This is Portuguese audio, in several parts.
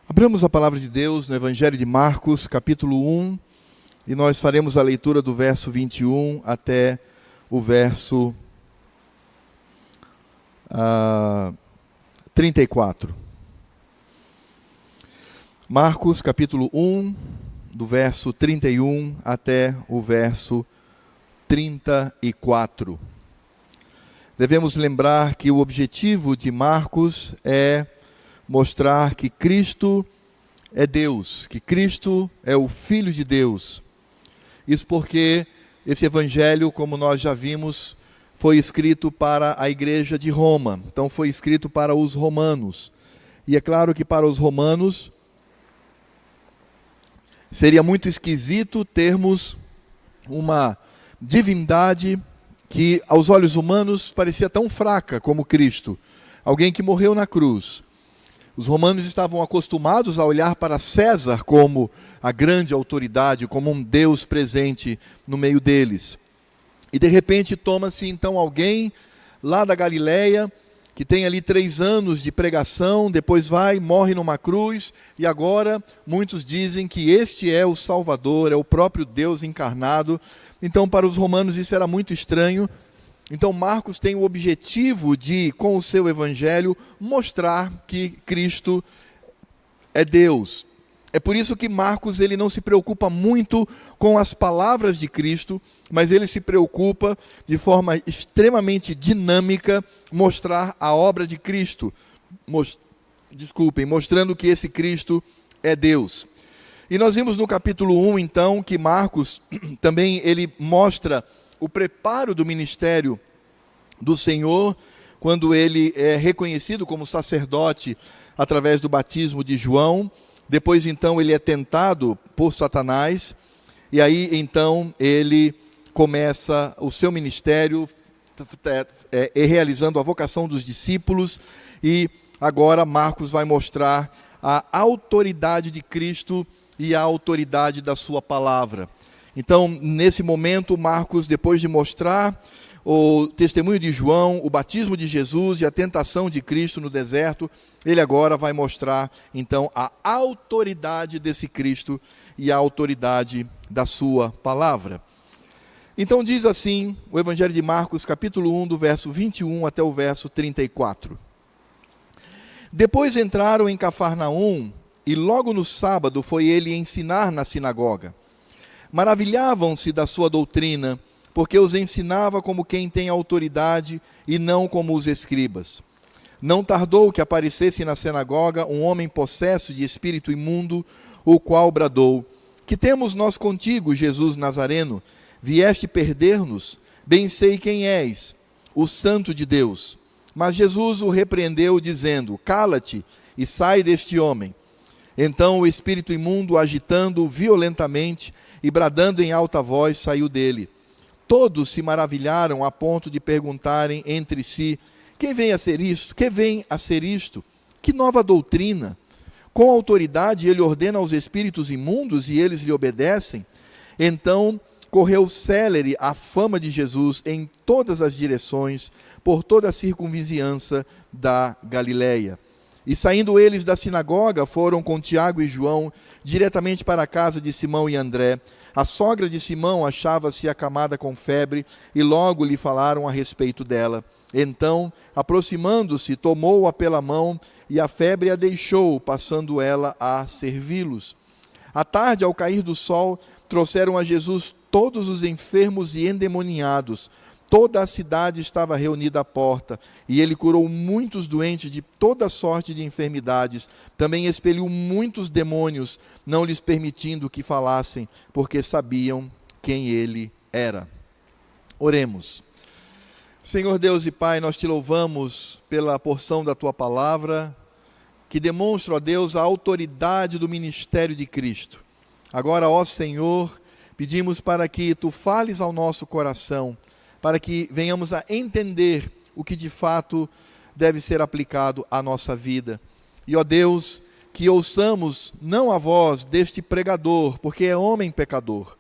Abramos a palavra de Deus no Evangelho de Marcos, capítulo 1, e nós faremos a leitura do verso 21 até o verso 34. Marcos, capítulo 1, do verso 31 até o verso 34. Devemos lembrar que o objetivo de Marcos é mostrar que Cristo é Deus, que Cristo é o Filho de Deus. Isso porque esse evangelho, como nós já vimos, foi escrito para a igreja de Roma. Então foi escrito para os romanos. E é claro que para os romanos seria muito esquisito termos uma divindade que aos olhos humanos parecia tão fraca como Cristo. Alguém que morreu na cruz. Os romanos estavam acostumados a olhar para César como a grande autoridade, como um Deus presente no meio deles. E de repente toma-se então alguém lá da Galileia, que tem ali 3 anos de pregação, depois vai, morre numa cruz, e agora muitos dizem que este é o Salvador, é o próprio Deus encarnado. Então para os romanos isso era muito estranho. Então Marcos tem o objetivo de, com o seu evangelho, mostrar que Cristo é Deus. É por isso que Marcos ele não se preocupa muito com as palavras de Cristo, mas ele se preocupa de forma extremamente dinâmica mostrar a obra de Cristo. Mostrando que esse Cristo é Deus. E nós vimos no capítulo 1, então, que Marcos também ele mostra o preparo do ministério do Senhor, quando ele é reconhecido como sacerdote através do batismo de João. Depois então ele é tentado por Satanás, e aí então ele começa o seu ministério realizando a vocação dos discípulos, e agora Marcos vai mostrar a autoridade de Cristo e a autoridade da sua palavra. Então, nesse momento, Marcos, depois de mostrar o testemunho de João, o batismo de Jesus e a tentação de Cristo no deserto, ele agora vai mostrar, então, a autoridade desse Cristo e a autoridade da sua palavra. Então, diz assim, o Evangelho de Marcos, capítulo 1, do verso 21 até o verso 34. Depois entraram em Cafarnaum, e logo no sábado foi ele ensinar na sinagoga. Maravilhavam-se da sua doutrina, porque os ensinava como quem tem autoridade e não como os escribas. Não tardou que aparecesse na sinagoga um homem possesso de espírito imundo, o qual bradou: Que temos nós contigo, Jesus Nazareno? Vieste perder-nos? Bem sei quem és, o Santo de Deus. Mas Jesus o repreendeu, dizendo: Cala-te e sai deste homem. Então o espírito imundo, agitando-o violentamente e bradando em alta voz, saiu dele. Todos se maravilharam a ponto de perguntarem entre si: Quem vem a ser isto? Que vem a ser isto? Que nova doutrina! Com autoridade ele ordena aos espíritos imundos e eles lhe obedecem. Então correu célere a fama de Jesus em todas as direções, por toda a circunvizinhança da Galileia. E saindo eles da sinagoga, foram com Tiago e João diretamente para a casa de Simão e André. A sogra de Simão achava-se acamada com febre, e logo lhe falaram a respeito dela. Então, aproximando-se, tomou-a pela mão, e a febre a deixou, passando ela a servi-los. À tarde, ao cair do sol, trouxeram a Jesus todos os enfermos e endemoniados. Toda a cidade estava reunida à porta, e ele curou muitos doentes de toda sorte de enfermidades. Também expeliu muitos demônios, não lhes permitindo que falassem, porque sabiam quem ele era. Oremos. Senhor Deus e Pai, nós te louvamos pela porção da tua palavra, que demonstra, ó Deus, a autoridade do ministério de Cristo. Agora, ó Senhor, pedimos para que tu fales ao nosso coração, para que venhamos a entender o que de fato deve ser aplicado à nossa vida. E, ó Deus, que ouçamos não a voz deste pregador, porque é homem pecador,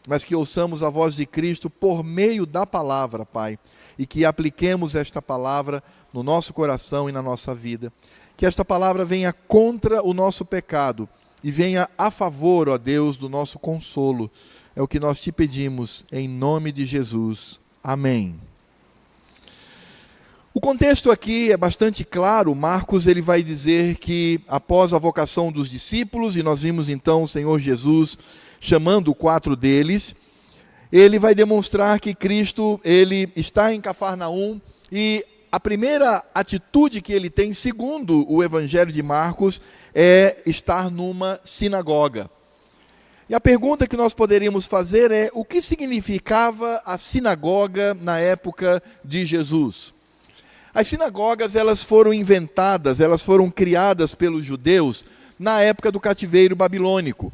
mas que ouçamos a voz de Cristo por meio da palavra, Pai, e que apliquemos esta palavra no nosso coração e na nossa vida. que esta palavra venha contra o nosso pecado e venha a favor, ó Deus, do nosso consolo. É o que nós te pedimos, em nome de Jesus. Amém. O contexto aqui é bastante claro. Marcos ele vai dizer que após a vocação dos discípulos, e nós vimos então o Senhor Jesus chamando 4 deles, ele vai demonstrar que Cristo ele está em Cafarnaum, e a primeira atitude que ele tem, segundo o Evangelho de Marcos, é estar numa sinagoga. E a pergunta que nós poderíamos fazer é: o que significava a sinagoga na época de Jesus? As sinagogas elas foram inventadas, elas foram criadas pelos judeus na época do cativeiro babilônico.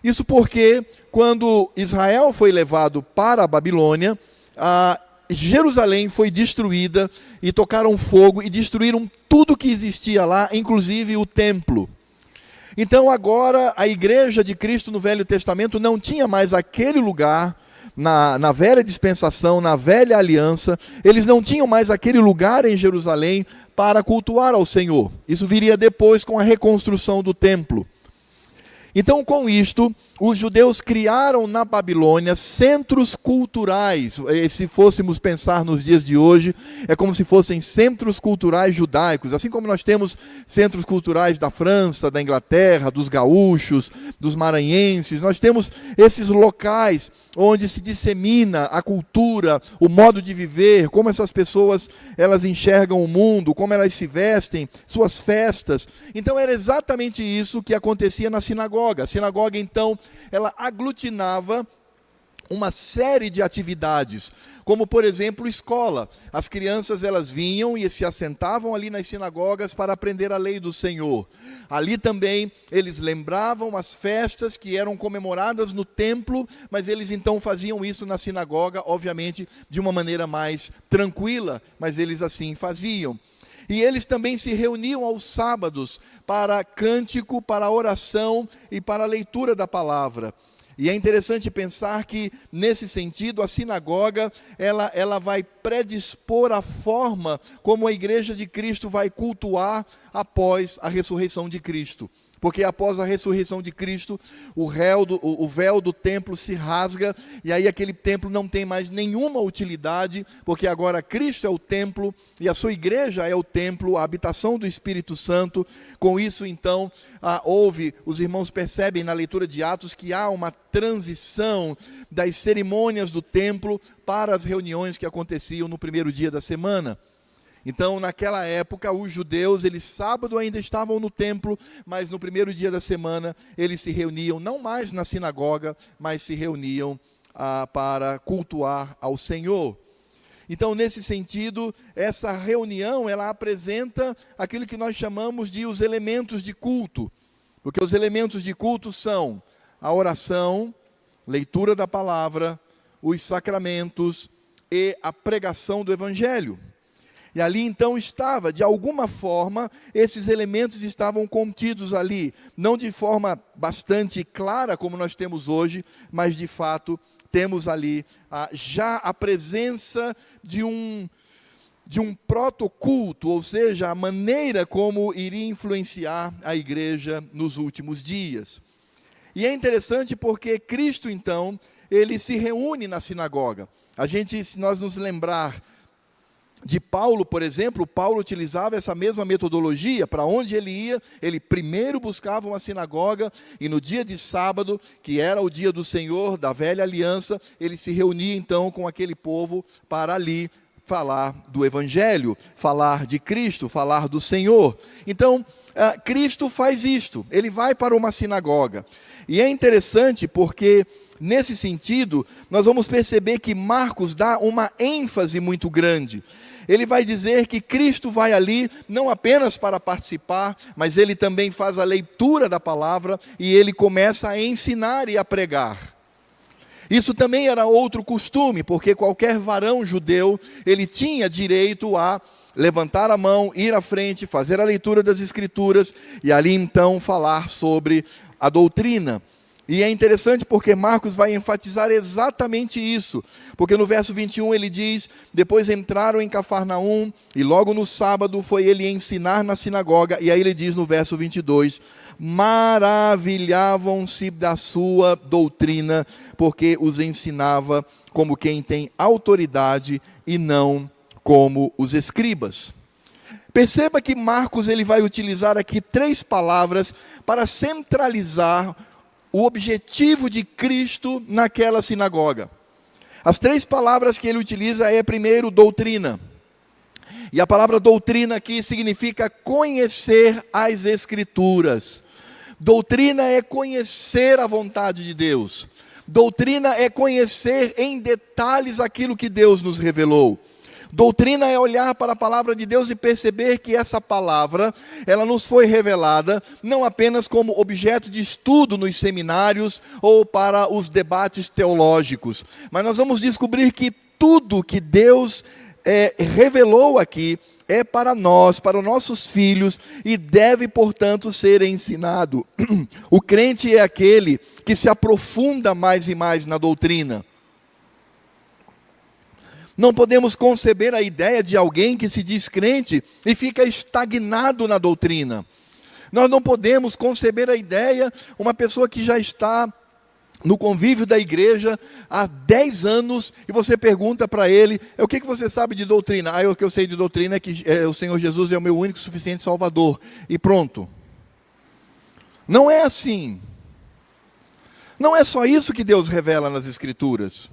Isso porque quando Israel foi levado para a Babilônia, Jerusalém foi destruída e tocaram fogo e destruíram tudo que existia lá, inclusive o templo. Então agora a igreja de Cristo no Velho Testamento não tinha mais aquele lugar, na velha dispensação, na velha aliança, eles não tinham mais aquele lugar em Jerusalém para cultuar ao Senhor. Isso viria depois com a reconstrução do templo. Então, com isto, os judeus criaram na Babilônia centros culturais. Se fôssemos pensar nos dias de hoje, é como se fossem centros culturais judaicos. Assim como nós temos centros culturais da França, da Inglaterra, dos gaúchos, dos maranhenses, nós temos esses locais onde se dissemina a cultura, o modo de viver, como essas pessoas elas enxergam o mundo, como elas se vestem, suas festas. Então, era exatamente isso que acontecia na sinagoga. A sinagoga, então, ela aglutinava uma série de atividades, como, por exemplo, escola. As crianças, elas vinham e se assentavam ali nas sinagogas para aprender a lei do Senhor. Ali também, eles lembravam as festas que eram comemoradas no templo, mas eles então faziam isso na sinagoga, obviamente, de uma maneira mais tranquila, mas eles assim faziam. E eles também se reuniam aos sábados para cântico, para oração e para a leitura da palavra. E é interessante pensar que, nesse sentido, a sinagoga ela vai predispor a forma como a igreja de Cristo vai cultuar após a ressurreição de Cristo. Porque após a ressurreição de Cristo, o véu do templo se rasga, e aí aquele templo não tem mais nenhuma utilidade, porque agora Cristo é o templo, e a sua igreja é o templo, a habitação do Espírito Santo. Com isso, então, os irmãos percebem na leitura de Atos que há uma transição das cerimônias do templo para as reuniões que aconteciam no primeiro dia da semana. Então, naquela época, os judeus, eles sábado ainda estavam no templo, mas no primeiro dia da semana, eles se reuniam, não mais na sinagoga, mas se reuniam para cultuar ao Senhor. Então, nesse sentido, essa reunião, ela apresenta aquilo que nós chamamos de os elementos de culto. Porque os elementos de culto são a oração, leitura da palavra, os sacramentos e a pregação do Evangelho. E ali então estava, de alguma forma, esses elementos estavam contidos ali, não de forma bastante clara como nós temos hoje, mas de fato temos ali já a presença de um protoculto, ou seja, a maneira como iria influenciar a igreja nos últimos dias. E é interessante porque Cristo então, ele se reúne na sinagoga. Se nós nos lembrar de Paulo, por exemplo, Paulo utilizava essa mesma metodologia. Para onde ele ia, ele primeiro buscava uma sinagoga, e no dia de sábado, que era o dia do Senhor, da velha aliança, ele se reunia então com aquele povo para ali falar do Evangelho, falar de Cristo, falar do Senhor. Então, Cristo faz isto, ele vai para uma sinagoga. E é interessante porque, nesse sentido, nós vamos perceber que Marcos dá uma ênfase muito grande. Ele vai dizer que Cristo vai ali não apenas para participar, mas ele também faz a leitura da palavra e ele começa a ensinar e a pregar. Isso também era outro costume, porque qualquer varão judeu, ele tinha direito a levantar a mão, ir à frente, fazer a leitura das Escrituras e ali então falar sobre a doutrina. E é interessante porque Marcos vai enfatizar exatamente isso. Porque no verso 21 ele diz: depois entraram em Cafarnaum, e logo no sábado foi ele ensinar na sinagoga. E aí ele diz no verso 22, maravilhavam-se da sua doutrina, porque os ensinava como quem tem autoridade e não como os escribas. Perceba que Marcos ele vai utilizar aqui 3 palavras para centralizar o objetivo de Cristo naquela sinagoga. As 3 palavras que ele utiliza é, primeiro, doutrina. E a palavra doutrina aqui significa conhecer as Escrituras. Doutrina é conhecer a vontade de Deus. Doutrina é conhecer em detalhes aquilo que Deus nos revelou. Doutrina é olhar para a palavra de Deus e perceber que essa palavra, ela nos foi revelada não apenas como objeto de estudo nos seminários ou para os debates teológicos, mas nós vamos descobrir que tudo que Deus revelou aqui é para nós, para os nossos filhos, e deve, portanto, ser ensinado. O crente é aquele que se aprofunda mais e mais na doutrina. Não podemos conceber a ideia de alguém que se diz crente e fica estagnado na doutrina. Nós não podemos conceber a ideia, uma pessoa que já está no convívio da igreja há 10 anos, e você pergunta para ele, o que você sabe de doutrina? O que eu sei de doutrina é que o Senhor Jesus é o meu único e suficiente Salvador. E pronto. Não é assim. Não é só isso que Deus revela nas Escrituras.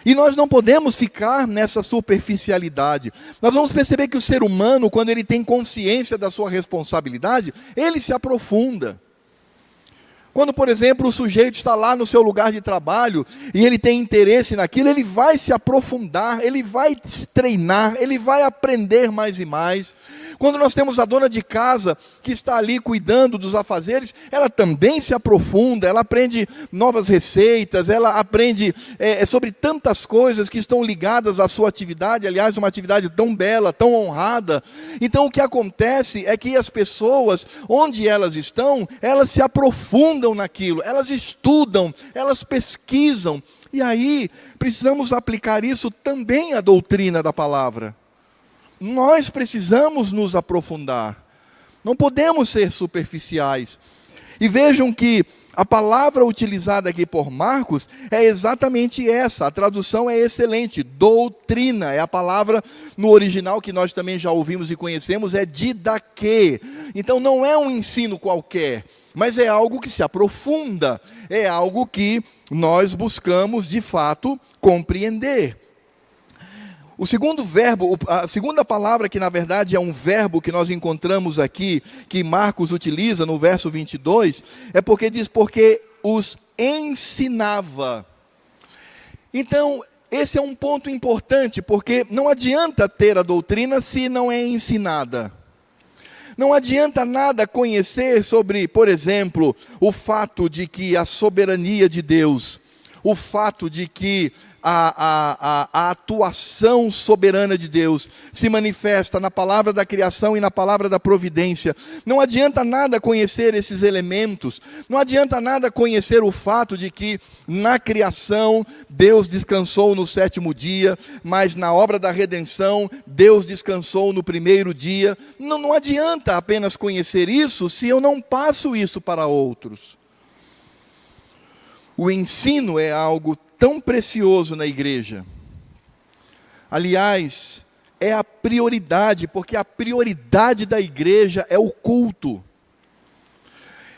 E nós não podemos ficar nessa superficialidade. Nós vamos perceber que o ser humano, quando ele tem consciência da sua responsabilidade, ele se aprofunda. Quando, por exemplo, o sujeito está lá no seu lugar de trabalho e ele tem interesse naquilo, ele vai se aprofundar, ele vai se treinar, ele vai aprender mais e mais. Quando nós temos a dona de casa que está ali cuidando dos afazeres, ela também se aprofunda, ela aprende novas receitas, ela aprende sobre tantas coisas que estão ligadas à sua atividade, aliás, uma atividade tão bela, tão honrada. Então, o que acontece é que as pessoas, onde elas estão, elas se aprofundam naquilo, elas estudam, elas pesquisam, e aí precisamos aplicar isso também à doutrina da palavra. Nós precisamos nos aprofundar, não podemos ser superficiais. E vejam que a palavra utilizada aqui por Marcos é exatamente essa, a tradução é excelente, doutrina, é a palavra no original que nós também já ouvimos e conhecemos, é didaquê. Então não é um ensino qualquer, mas é algo que se aprofunda, é algo que nós buscamos de fato compreender. O segundo verbo, a segunda palavra que na verdade é um verbo que nós encontramos aqui, que Marcos utiliza no verso 22, é porque diz, porque os ensinava. Então, esse é um ponto importante, porque não adianta ter a doutrina se não é ensinada. Não adianta nada conhecer sobre, por exemplo, o fato de que a soberania de Deus, o fato de que a atuação soberana de Deus se manifesta na palavra da criação e na palavra da providência. Não adianta nada conhecer esses elementos, não adianta nada conhecer o fato de que na criação Deus descansou no 7º dia, mas na obra da redenção Deus descansou no 1º dia. Não adianta apenas conhecer isso se eu não passo isso para outros. O ensino é algo tão precioso na igreja. Aliás, é a prioridade, porque a prioridade da igreja é o culto.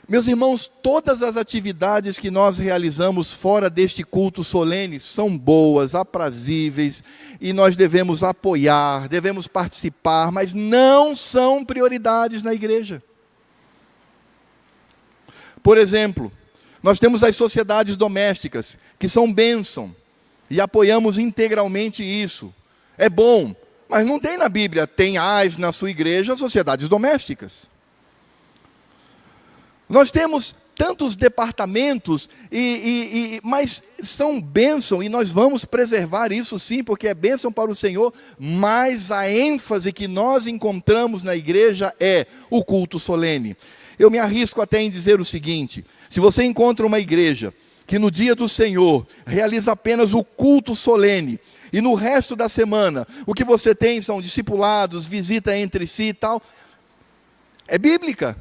Meus irmãos, todas as atividades que nós realizamos fora deste culto solene são boas, aprazíveis, e nós devemos apoiar, devemos participar, mas não são prioridades na igreja. Por exemplo, nós temos as sociedades domésticas, que são bênção, e apoiamos integralmente isso. É bom, mas não tem na Bíblia, tenhais na sua igreja sociedades domésticas. Nós temos tantos departamentos, mas são bênção, e nós vamos preservar isso sim, porque é bênção para o Senhor, mas a ênfase que nós encontramos na igreja é o culto solene. Eu me arrisco até em dizer o seguinte, Se você encontra uma igreja que no dia do Senhor realiza apenas o culto solene, e no resto da semana o que você tem são discipulados, visita entre si e tal, é bíblica.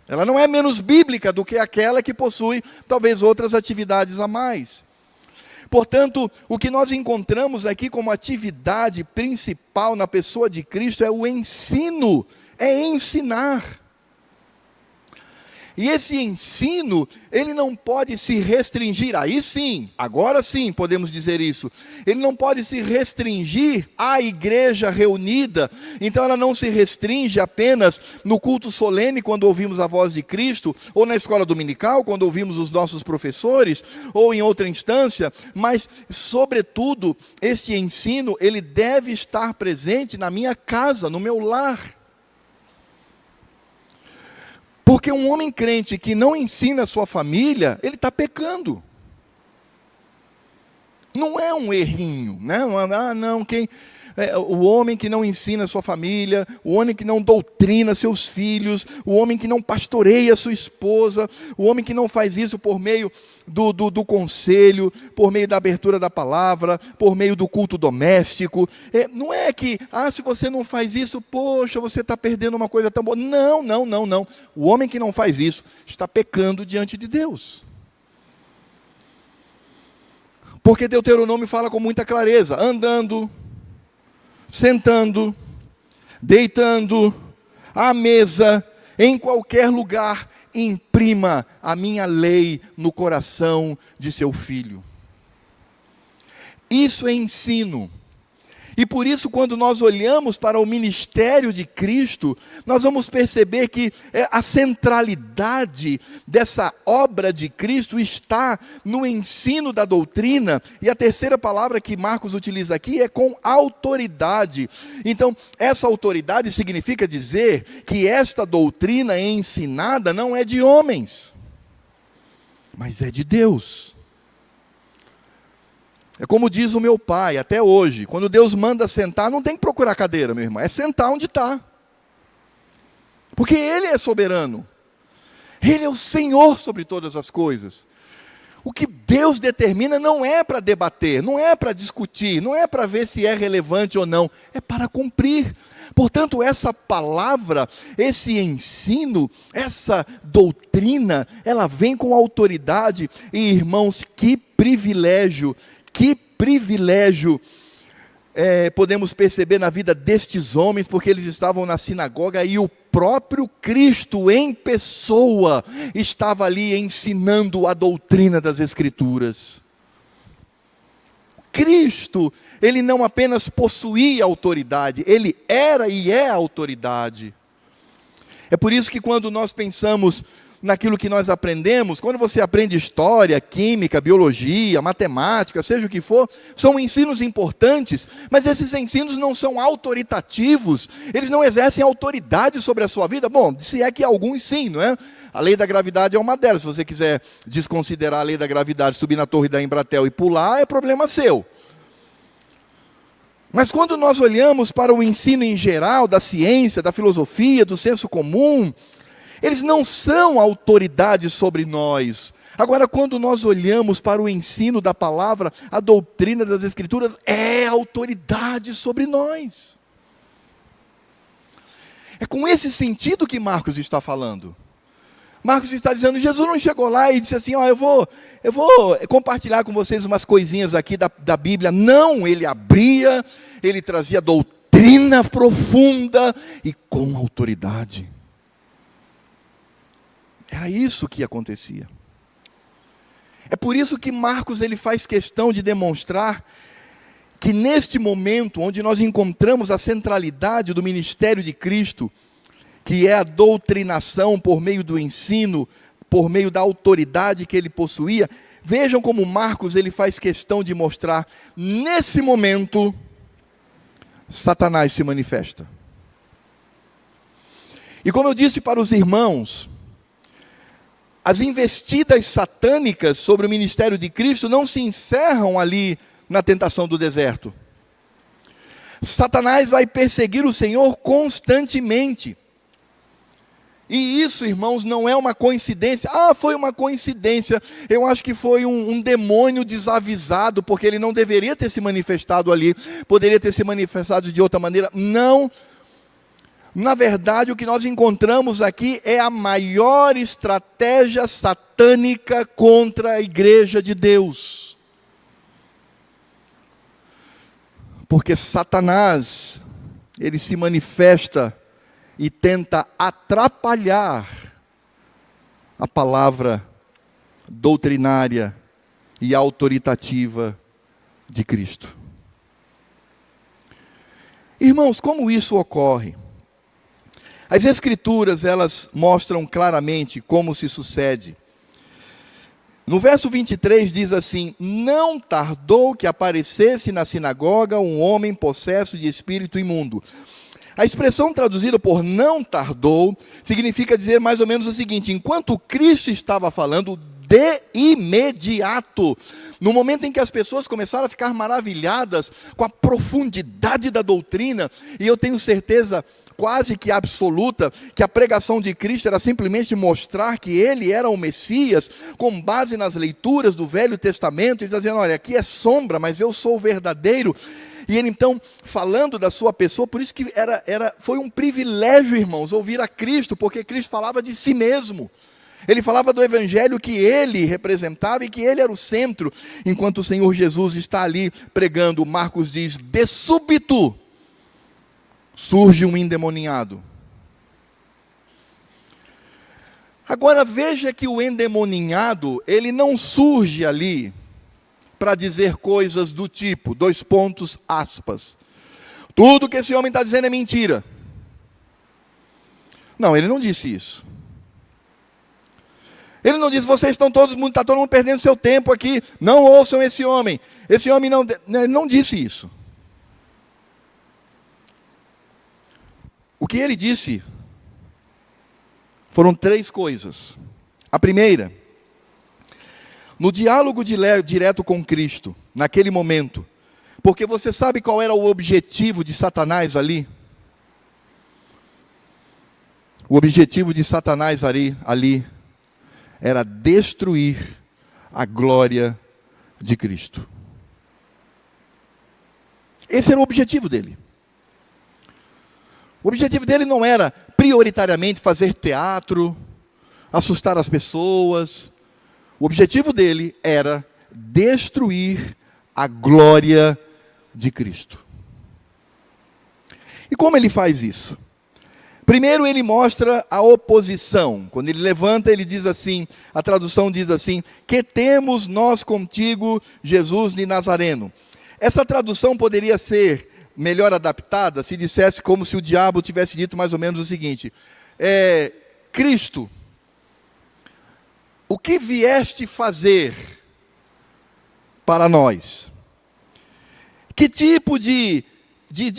Ela não é menos bíblica do que aquela que possui talvez outras atividades a mais. Portanto, o que nós encontramos aqui como atividade principal na pessoa de Cristo é o ensino, é ensinar. E esse ensino, ele não pode se restringir, aí sim, agora sim podemos dizer isso, ele não pode se restringir à igreja reunida, então ela não se restringe apenas no culto solene, quando ouvimos a voz de Cristo, ou na escola dominical, quando ouvimos os nossos professores, ou em outra instância, mas, sobretudo, esse ensino, ele deve estar presente na minha casa, no meu lar. Porque um homem crente que não ensina a sua família, ele está pecando. Não é um errinho, né? O homem que não ensina a sua família, o homem que não doutrina seus filhos, o homem que não pastoreia a sua esposa, o homem que não faz isso por meio do conselho, por meio da abertura da palavra, por meio do culto doméstico. Não é que, se você não faz isso, poxa, você está perdendo uma coisa tão boa. Não. O homem que não faz isso está pecando diante de Deus. Porque Deuteronômio fala com muita clareza, andando, sentando, deitando, à mesa, em qualquer lugar, imprima a minha lei no coração de seu filho. Isso é ensino. E por isso, quando nós olhamos para o ministério de Cristo, nós vamos perceber que a centralidade dessa obra de Cristo está no ensino da doutrina, e a terceira palavra que Marcos utiliza aqui é com autoridade. Então, essa autoridade significa dizer que esta doutrina ensinada não é de homens, mas é de Deus. É como diz o meu pai, até hoje, quando Deus manda sentar, não tem que procurar cadeira, meu irmão, é sentar onde está. Porque Ele é soberano. Ele é o Senhor sobre todas as coisas. O que Deus determina não é para debater, não é para discutir, não é para ver se é relevante ou não, é para cumprir. Portanto, essa palavra, esse ensino, essa doutrina, ela vem com autoridade. E irmãos, que privilégio podemos perceber na vida destes homens, porque eles estavam na sinagoga e o próprio Cristo em pessoa estava ali ensinando a doutrina das Escrituras. Cristo, ele não apenas possuía autoridade, ele era e é autoridade. É por isso que quando nós pensamos naquilo que nós aprendemos, quando você aprende história, química, biologia, matemática, seja o que for, são ensinos importantes, mas esses ensinos não são autoritativos, eles não exercem autoridade sobre a sua vida. Bom, se é que alguns sim, não é? A lei da gravidade é uma delas. Se você quiser desconsiderar a lei da gravidade, subir na torre da Embratel e pular, é problema seu. Mas quando nós olhamos para o ensino em geral, da ciência, da filosofia, do senso comum, eles não são autoridade sobre nós. Agora, quando nós olhamos para o ensino da palavra, a doutrina das Escrituras é autoridade sobre nós. É com esse sentido que Marcos está falando. Marcos está dizendo, Jesus não chegou lá e disse assim, eu vou compartilhar com vocês umas coisinhas aqui da Bíblia. Não, ele abria, ele trazia doutrina profunda e com autoridade. Era isso que acontecia. É por isso que Marcos ele faz questão de demonstrar que neste momento, onde nós encontramos a centralidade do ministério de Cristo, que é a doutrinação por meio do ensino, por meio da autoridade que ele possuía, vejam como Marcos ele faz questão de mostrar, nesse momento, Satanás se manifesta. E como eu disse para os irmãos, as investidas satânicas sobre o ministério de Cristo não se encerram ali na tentação do deserto. Satanás vai perseguir o Senhor constantemente. E isso, irmãos, não é uma coincidência. Ah, foi uma coincidência. Eu acho que foi um demônio desavisado, porque ele não deveria ter se manifestado ali. Poderia ter se manifestado de outra maneira. Não. Na verdade, o que nós encontramos aqui é a maior estratégia satânica contra a igreja de Deus. Porque Satanás, ele se manifesta e tenta atrapalhar a palavra doutrinária e autoritativa de Cristo. Irmãos, como isso ocorre? As Escrituras, elas mostram claramente como se sucede. No verso 23 diz assim: não tardou que aparecesse na sinagoga um homem possesso de espírito imundo. A expressão traduzida por não tardou significa dizer mais ou menos o seguinte: enquanto Cristo estava falando, de imediato, no momento em que as pessoas começaram a ficar maravilhadas com a profundidade da doutrina, e eu tenho certeza quase que absoluta, que a pregação de Cristo era simplesmente mostrar que Ele era o Messias, com base nas leituras do Velho Testamento, e dizendo, olha, aqui é sombra, mas eu sou o verdadeiro. E ele então, falando da sua pessoa, por isso que foi um privilégio, irmãos, ouvir a Cristo, porque Cristo falava de si mesmo. Ele falava do evangelho que ele representava e que ele era o centro, enquanto o Senhor Jesus está ali pregando. Marcos diz, de súbito surge um endemoniado. Agora veja que o endemoniado, ele não surge ali para dizer coisas do tipo, aspas, tudo que esse homem está dizendo é mentira. Não, ele não disse isso. Ele não disse, vocês estão está todo mundo perdendo seu tempo aqui, não ouçam esse homem. Esse homem ele não disse isso. O que ele disse foram 3 coisas. A primeira, no diálogo direto com Cristo, naquele momento, porque você sabe qual era o objetivo de Satanás ali? O objetivo de Satanás ali era destruir a glória de Cristo. Esse era o objetivo dele. O objetivo dele não era prioritariamente fazer teatro, assustar as pessoas. O objetivo dele era destruir a glória de Cristo. E como ele faz isso? Primeiro ele mostra a oposição. Quando ele levanta, ele diz assim, a tradução diz assim, que temos nós contigo, Jesus de Nazareno. Essa tradução poderia ser melhor adaptada se dissesse como se o diabo tivesse dito mais ou menos o seguinte, Cristo, o que vieste fazer para nós? Que tipo de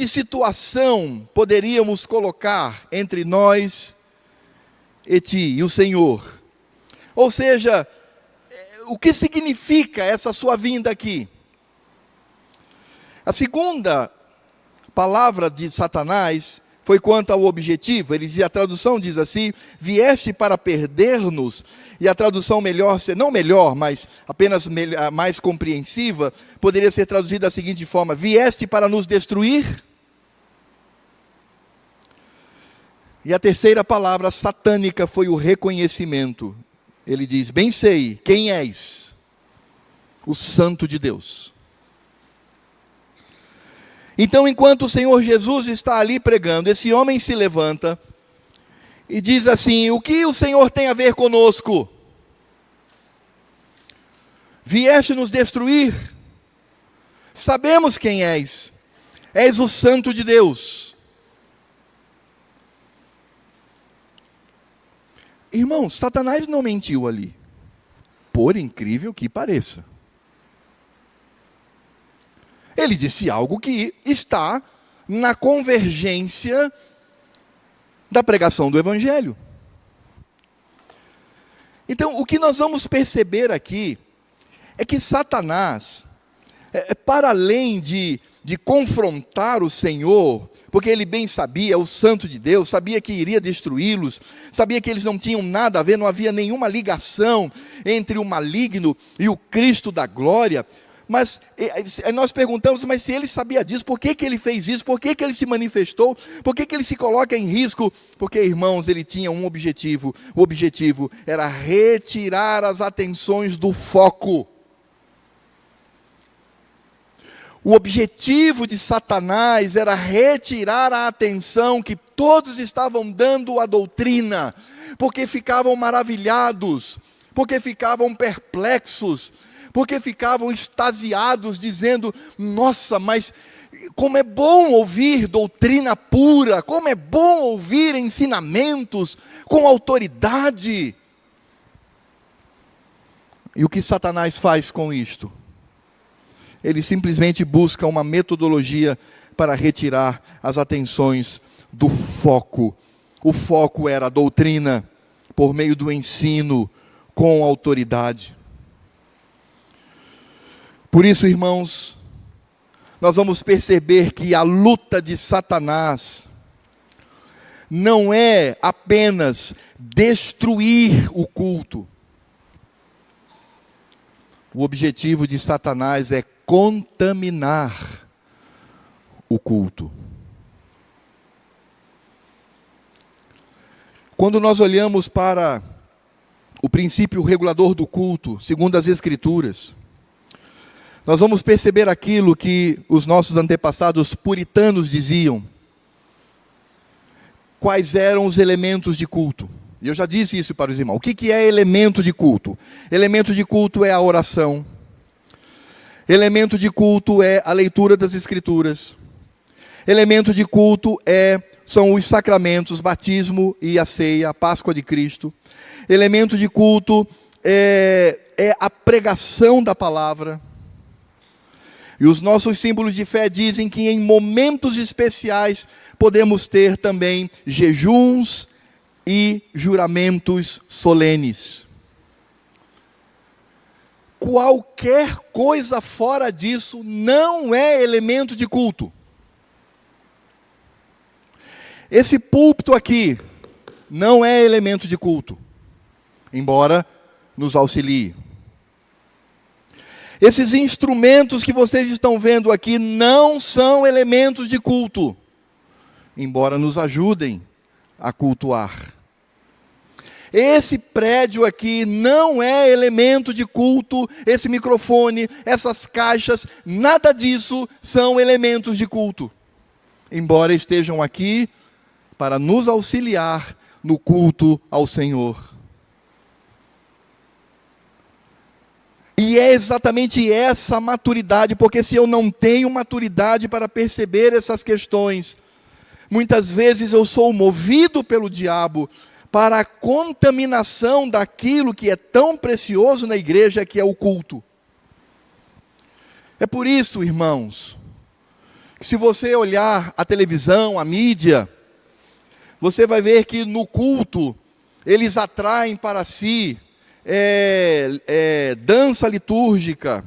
situação poderíamos colocar entre nós e ti e o Senhor? Ou seja, o que significa essa sua vinda aqui? A segunda palavra de Satanás foi quanto ao objetivo. A tradução diz assim, vieste para perder-nos, e a tradução melhor, não melhor, mas apenas mais compreensiva, poderia ser traduzida da seguinte forma, vieste para nos destruir? E a terceira palavra satânica foi o reconhecimento. Ele diz, bem sei, quem és? O Santo de Deus. Então, enquanto o Senhor Jesus está ali pregando, esse homem se levanta e diz assim, o que o Senhor tem a ver conosco? Vieste nos destruir? Sabemos quem és. És o Santo de Deus. Irmãos, Satanás não mentiu ali, por incrível que pareça. Ele disse algo que está na convergência da pregação do Evangelho. Então, o que nós vamos perceber aqui é que Satanás, para além de de confrontar o Senhor, porque ele bem sabia, o santo de Deus, sabia que iria destruí-los, sabia que eles não tinham nada a ver, não havia nenhuma ligação entre o maligno e o Cristo da glória. Mas nós perguntamos, mas se ele sabia disso, por que ele fez isso? Por que ele se manifestou? Por que ele se coloca em risco? Porque, irmãos, ele tinha um objetivo. O objetivo era retirar as atenções do foco. O objetivo de Satanás era retirar a atenção que todos estavam dando à doutrina, porque ficavam maravilhados, porque ficavam perplexos, porque ficavam extasiados, dizendo: nossa, mas como é bom ouvir doutrina pura, como é bom ouvir ensinamentos com autoridade. E o que Satanás faz com isto? Ele simplesmente busca uma metodologia para retirar as atenções do foco. O foco era a doutrina, por meio do ensino com autoridade. Por isso, irmãos, nós vamos perceber que a luta de Satanás não é apenas destruir o culto. O objetivo de Satanás é contaminar o culto. Quando nós olhamos para o princípio regulador do culto, segundo as Escrituras, nós vamos perceber aquilo que os nossos antepassados puritanos diziam. Quais eram os elementos de culto? E eu já disse isso para os irmãos. O que é elemento de culto? Elemento de culto é a oração. Elemento de culto é a leitura das Escrituras. Elemento de culto são os sacramentos, batismo e a ceia, a Páscoa de Cristo. Elemento de culto é a pregação da palavra. E os nossos símbolos de fé dizem que em momentos especiais podemos ter também jejuns e juramentos solenes. Qualquer coisa fora disso não é elemento de culto. Esse púlpito aqui não é elemento de culto, embora nos auxilie. Esses instrumentos que vocês estão vendo aqui não são elementos de culto, embora nos ajudem a cultuar. Esse prédio aqui não é elemento de culto, esse microfone, essas caixas, nada disso são elementos de culto, embora estejam aqui para nos auxiliar no culto ao Senhor. E é exatamente essa maturidade, porque se eu não tenho maturidade para perceber essas questões, muitas vezes eu sou movido pelo diabo para a contaminação daquilo que é tão precioso na igreja, que é o culto. É por isso, irmãos, que se você olhar a televisão, a mídia, você vai ver que no culto eles atraem para si dança litúrgica,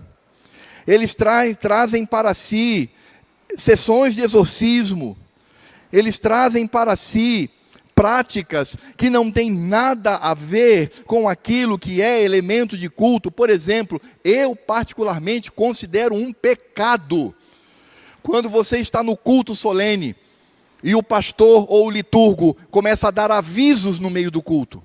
eles trazem para si sessões de exorcismo, eles trazem para si práticas que não têm nada a ver com aquilo que é elemento de culto. Por exemplo, eu particularmente considero um pecado quando você está no culto solene e o pastor ou o liturgo começa a dar avisos no meio do culto.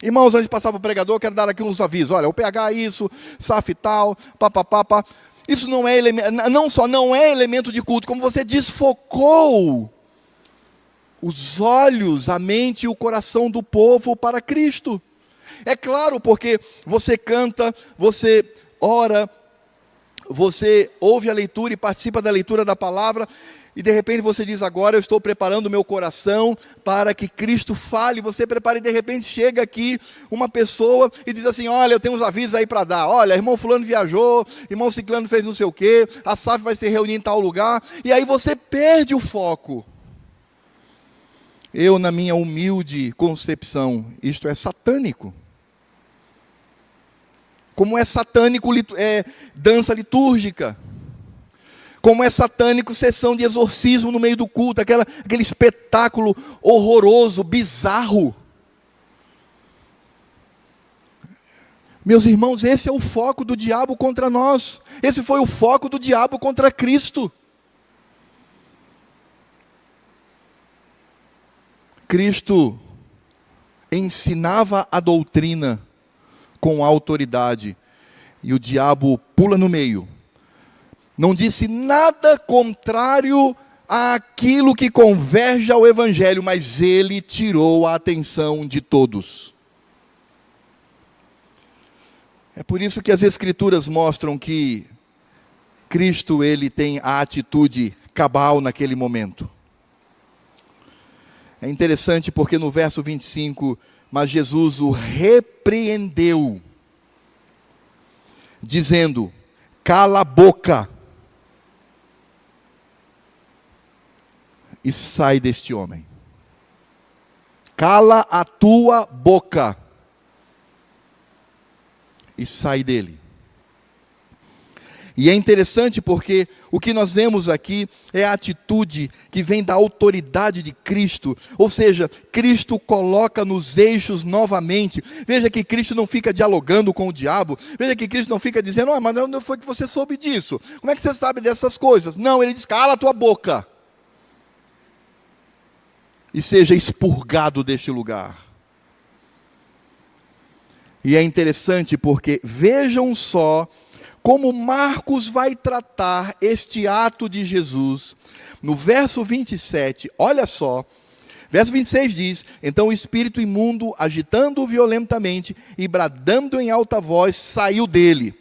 Irmãos, antes de passar para o pregador, eu quero dar aqui uns avisos. Olha, o PH isso, SAF tal, papapá. Isso não é não só não é elemento de culto, como você desfocou os olhos, a mente e o coração do povo para Cristo. É claro, porque você canta, você ora, você ouve a leitura e participa da leitura da palavra, e de repente você diz: agora eu estou preparando o meu coração para que Cristo fale. Você prepara e de repente chega aqui uma pessoa e diz assim: olha, eu tenho uns avisos aí para dar. Olha, irmão fulano viajou, irmão ciclano fez não sei o quê, a SAF vai se reunir em tal lugar. E aí você perde o foco. Eu, na minha humilde concepção, isto é satânico. Como é satânico dança litúrgica. Como é satânico sessão de exorcismo no meio do culto, aquele espetáculo horroroso, bizarro. Meus irmãos, esse é o foco do diabo contra nós. Esse foi o foco do diabo contra Cristo. Cristo ensinava a doutrina com autoridade, e o diabo pula no meio. Não disse nada contrário àquilo que converge ao Evangelho, mas ele tirou a atenção de todos. É por isso que as Escrituras mostram que Cristo, ele tem a atitude cabal naquele momento. É interessante porque no verso 25, mas Jesus o repreendeu, dizendo: cala a boca e sai deste homem. Cala a tua boca e sai dele. E é interessante porque o que nós vemos aqui é a atitude que vem da autoridade de Cristo. Ou seja, Cristo coloca nos eixos novamente. Veja que Cristo não fica dialogando com o diabo. Veja que Cristo não fica dizendo: mas não foi que você soube disso? Como é que você sabe dessas coisas? Não, ele diz: cala a tua boca e seja expurgado deste lugar. E é interessante porque vejam só como Marcos vai tratar este ato de Jesus. No verso 27, olha só, verso 26 diz: então o espírito imundo, agitando-o violentamente e bradando em alta voz, saiu dele.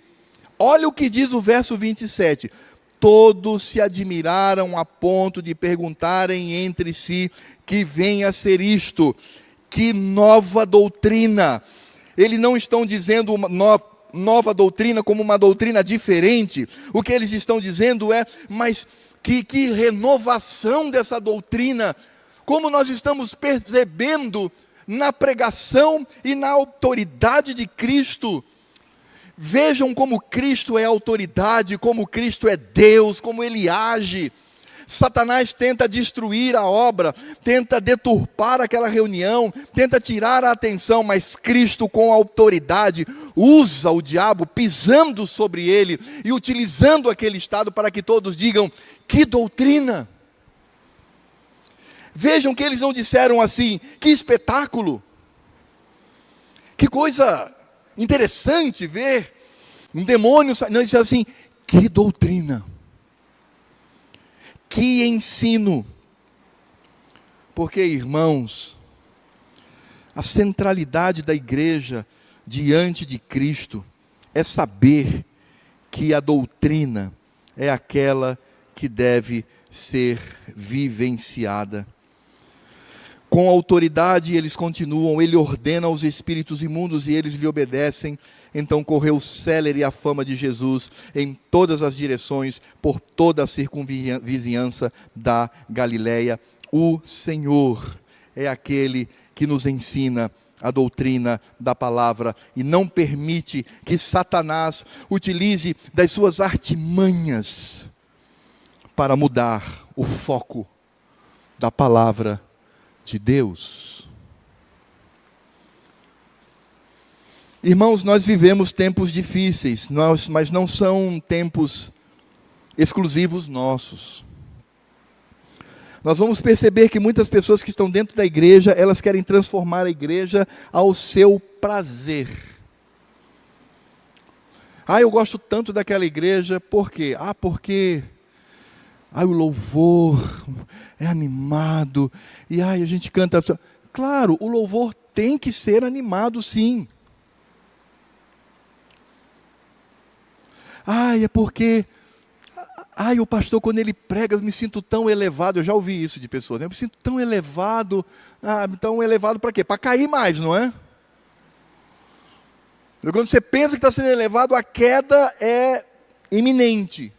Olha o que diz o verso 27. Todos se admiraram a ponto de perguntarem entre si: que vem a ser isto? Que nova doutrina! Eles não estão dizendo uma nova doutrina como uma doutrina diferente. O que eles estão dizendo é: mas que renovação dessa doutrina! Como nós estamos percebendo na pregação e na autoridade de Cristo. Vejam como Cristo é autoridade, como Cristo é Deus, como Ele age. Satanás tenta destruir a obra, tenta deturpar aquela reunião, tenta tirar a atenção, mas Cristo, com autoridade, usa o diabo pisando sobre ele e utilizando aquele estado para que todos digam: que doutrina! Vejam que eles não disseram assim: que espetáculo! Que coisa interessante ver um demônio. Não, eles disseram assim: que doutrina! Que ensino! Porque, irmãos, a centralidade da igreja diante de Cristo é saber que a doutrina é aquela que deve ser vivenciada. Com autoridade eles continuam, ele ordena aos espíritos imundos e eles lhe obedecem. Então correu célere a fama de Jesus em todas as direções, por toda a circunvizinhança da Galileia. O Senhor é aquele que nos ensina a doutrina da palavra e não permite que Satanás utilize das suas artimanhas para mudar o foco da palavra de Deus. Irmãos, nós vivemos tempos difíceis, mas não são tempos exclusivos nossos. Nós vamos perceber que muitas pessoas que estão dentro da igreja, elas querem transformar a igreja ao seu prazer. Eu gosto tanto daquela igreja, por quê? Porque o louvor é animado, e a gente canta. Claro, o louvor tem que ser animado, sim. É porque, o pastor, quando ele prega, eu me sinto tão elevado. Eu já ouvi isso de pessoas, né? Eu me sinto tão elevado. Tão elevado para quê? Para cair mais, não é? E quando você pensa que está sendo elevado, a queda é iminente.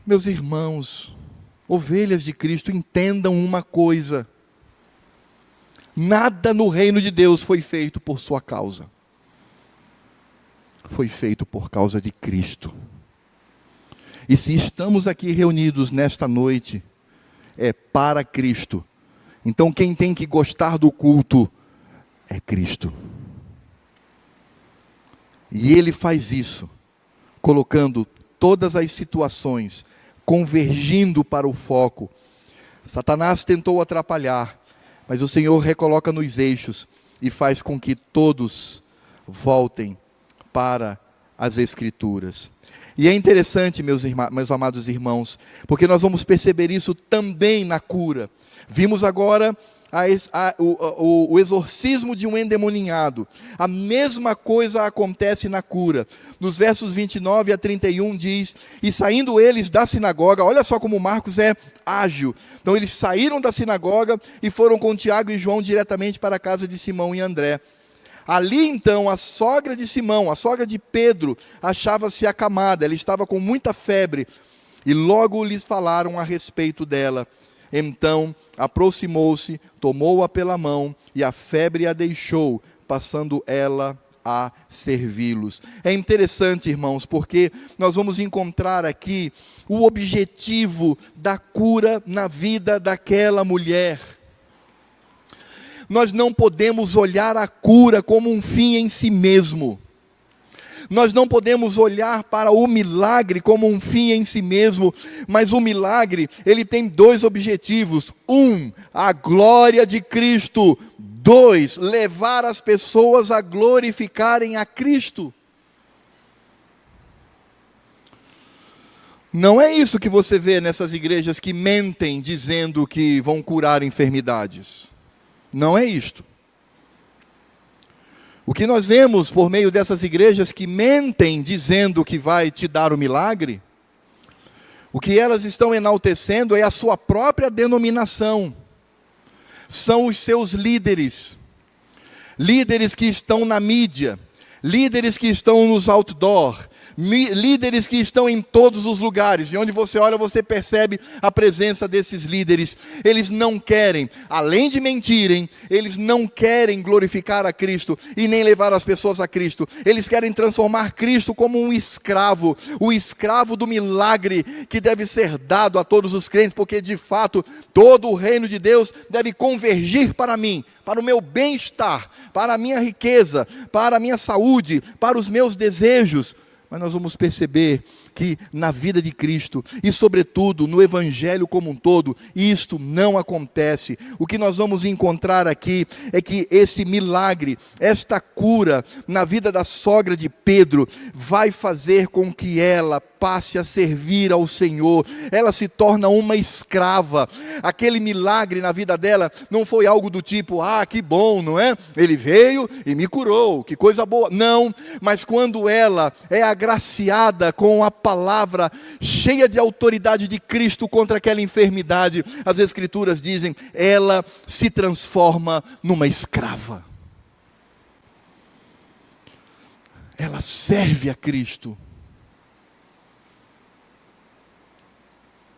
Meus irmãos, ovelhas de Cristo, entendam uma coisa: nada no reino de Deus foi feito por sua causa. Foi feito por causa de Cristo. E se estamos aqui reunidos nesta noite, é para Cristo. Então quem tem que gostar do culto é Cristo. E Ele faz isso, colocando todas as situações, convergindo para o foco. Satanás tentou atrapalhar, mas o Senhor recoloca nos eixos e faz com que todos voltem para as Escrituras. E é interessante, meus amados irmãos, porque nós vamos perceber isso também na cura. Vimos agora o exorcismo de um endemoniado. A mesma coisa acontece na cura. Nos versos 29 a 31 diz: e saindo eles da sinagoga, olha só como Marcos é ágil. Então eles saíram da sinagoga e foram com Tiago e João diretamente para a casa de Simão e André. Ali então a sogra de Simão, a sogra de Pedro, achava-se acamada. Ela estava com muita febre e logo lhes falaram a respeito dela. Então aproximou-se, tomou-a pela mão e a febre a deixou, passando ela a servi-los. É interessante, irmãos, porque nós vamos encontrar aqui o objetivo da cura na vida daquela mulher. Nós não podemos olhar a cura como um fim em si mesmo. Nós não podemos olhar para o milagre como um fim em si mesmo, mas o milagre, ele tem dois objetivos. Um, a glória de Cristo. Dois, levar as pessoas a glorificarem a Cristo. Não é isso que você vê nessas igrejas que mentem dizendo que vão curar enfermidades. Não é isto. O que nós vemos por meio dessas igrejas que mentem dizendo que vai te dar o milagre, o que elas estão enaltecendo é a sua própria denominação. São os seus líderes. Líderes que estão na mídia, líderes que estão nos outdoor, líderes que estão em todos os lugares, e onde você olha, você percebe a presença desses líderes. Eles não querem, além de mentirem, eles não querem glorificar a Cristo, e nem levar as pessoas a Cristo. Eles querem transformar Cristo como um escravo, o escravo do milagre, que deve ser dado a todos os crentes, porque de fato, todo o reino de Deus deve convergir para mim, para o meu bem-estar, para a minha riqueza, para a minha saúde, para os meus desejos. Mas nós vamos perceber que na vida de Cristo, e sobretudo no Evangelho como um todo, isto não acontece. O que nós vamos encontrar aqui é que esse milagre, esta cura na vida da sogra de Pedro, vai fazer com que ela passe a servir ao Senhor. Ela se torna uma escrava. Aquele milagre na vida dela não foi algo do tipo, que bom, não é? Ele veio e me curou, que coisa boa. Não, mas quando ela é agraciada com a palavra cheia de autoridade de Cristo contra aquela enfermidade, as Escrituras dizem, ela se transforma numa escrava. Ela serve a Cristo.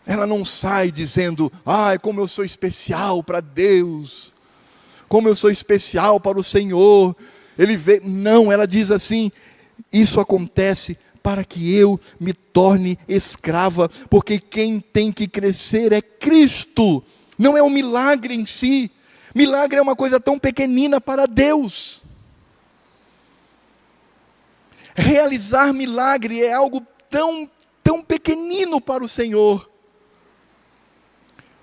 Ela não sai dizendo, como eu sou especial para Deus, como eu sou especial para o Senhor. Ele vê, não, ela diz assim, isso acontece para que eu me torne escrava, porque quem tem que crescer é Cristo, não é o milagre em si. Milagre é uma coisa tão pequenina para Deus. Realizar milagre é algo tão pequenino para o Senhor.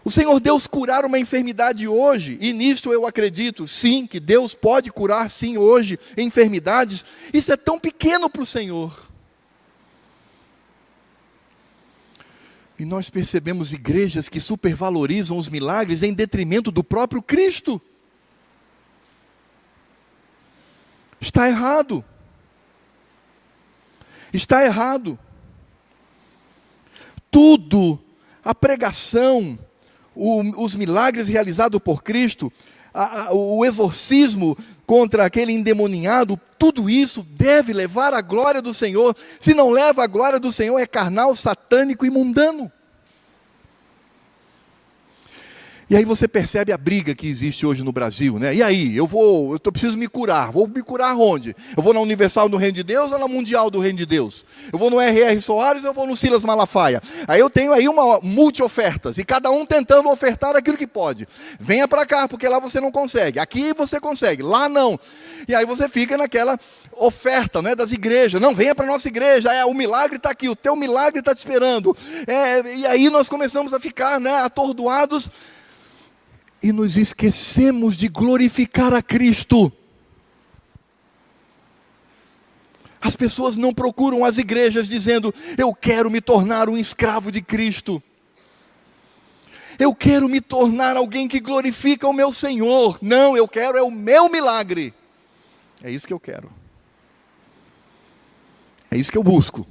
O Senhor Deus curar uma enfermidade hoje, e nisto eu acredito, sim, que Deus pode curar, sim, hoje, enfermidades. Isso é tão pequeno para o Senhor. E nós percebemos igrejas que supervalorizam os milagres em detrimento do próprio Cristo. Está errado. Está errado. Tudo, a pregação, os milagres realizados por Cristo, o exorcismo contra aquele endemoniado, tudo isso deve levar a glória do Senhor. Se não leva a glória do Senhor, é carnal, satânico e mundano. E aí você percebe a briga que existe hoje no Brasil, né? E aí, eu preciso me curar. Vou me curar onde? Eu vou na Universal do Reino de Deus ou na Mundial do Reino de Deus? Eu vou no R.R. Soares ou eu vou no Silas Malafaia? Aí eu tenho aí uma multi-ofertas, e cada um tentando ofertar aquilo que pode. Venha para cá, porque lá você não consegue. Aqui você consegue, lá não. E aí você fica naquela oferta, né, das igrejas. Não, venha para a nossa igreja, o milagre está aqui, o teu milagre está te esperando. E aí nós começamos a ficar, né, atordoados, e nos esquecemos de glorificar a Cristo. As pessoas não procuram as igrejas dizendo: eu quero me tornar um escravo de Cristo. Eu quero me tornar alguém que glorifica o meu Senhor. Não, eu quero o meu milagre. É isso que eu quero. É isso que eu busco.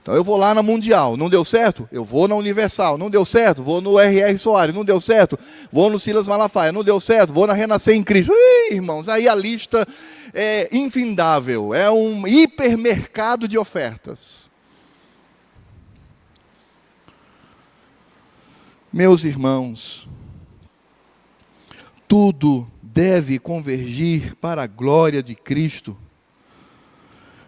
Então eu vou lá na Mundial, não deu certo? Eu vou na Universal, não deu certo? Vou no R.R. Soares, não deu certo? Vou no Silas Malafaia, não deu certo? Vou na Renascer em Cristo. Ih, irmãos, aí a lista é infindável, é um hipermercado de ofertas. Meus irmãos, tudo deve convergir para a glória de Cristo.